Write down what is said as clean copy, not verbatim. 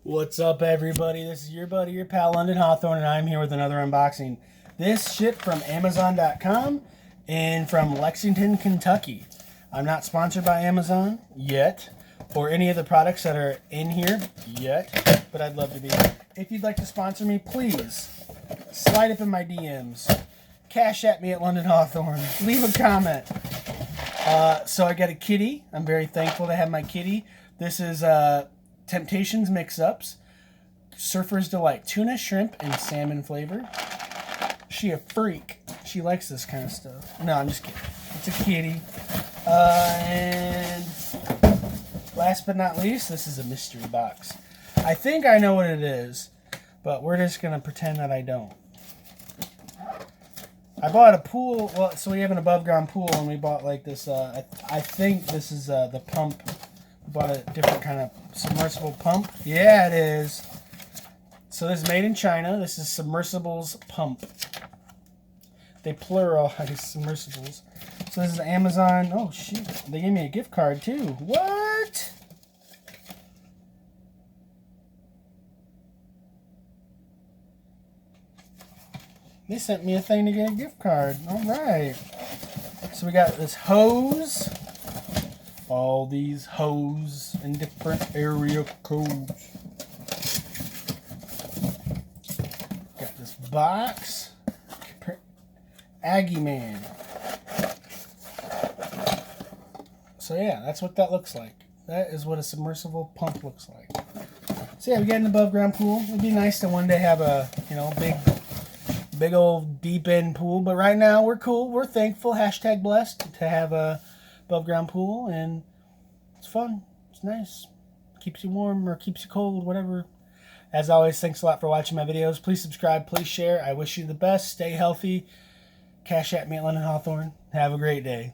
What's up, everybody? This is your buddy, your pal, London Hawthorne, and I'm here with another unboxing. This shipped from Amazon.com and from Lexington, Kentucky. I'm not sponsored by Amazon yet, or any of the products that are in here yet, but I'd love to be. If you'd like to sponsor me, please slide up in my DMs. Cash at me at London Hawthorne. Leave a comment. So I got a kitty. I'm very thankful to have my kitty. This is Temptations Mix-Ups, Surfer's Delight, tuna, shrimp, and salmon flavor. She a freak. She likes this kind of stuff. No, I'm just kidding. It's a kitty. And last but not least, this is a mystery box. I think I know what it is, but we're just going to pretend that I don't. I bought a pool, well, so we have an above ground pool, and we bought like this, I think this is the pump. We bought a different kind of submersible pump. Yeah, it is. So this is made in China. This is Submersibles Pump. They pluralize submersibles. So this is Amazon. Oh, shoot. They gave me a gift card, too. What? They sent me a thing to get a gift card. All right. So we got this hose. All these hose in different area codes. Got this box. Aggie Man. So yeah, that's what that looks like. That is what a submersible pump looks like. So yeah, we got an above ground pool. It'd be nice to one day have a, big old deep end pool. But right now we're cool. We're thankful. Hashtag blessed to have a above ground pool, and it's fun. It's nice. Keeps you warm or keeps you cold, whatever. As always, thanks a lot for watching my videos. Please subscribe. Please share. I wish you the best. Stay healthy. Cash at me at London Hawthorne. Have a great day.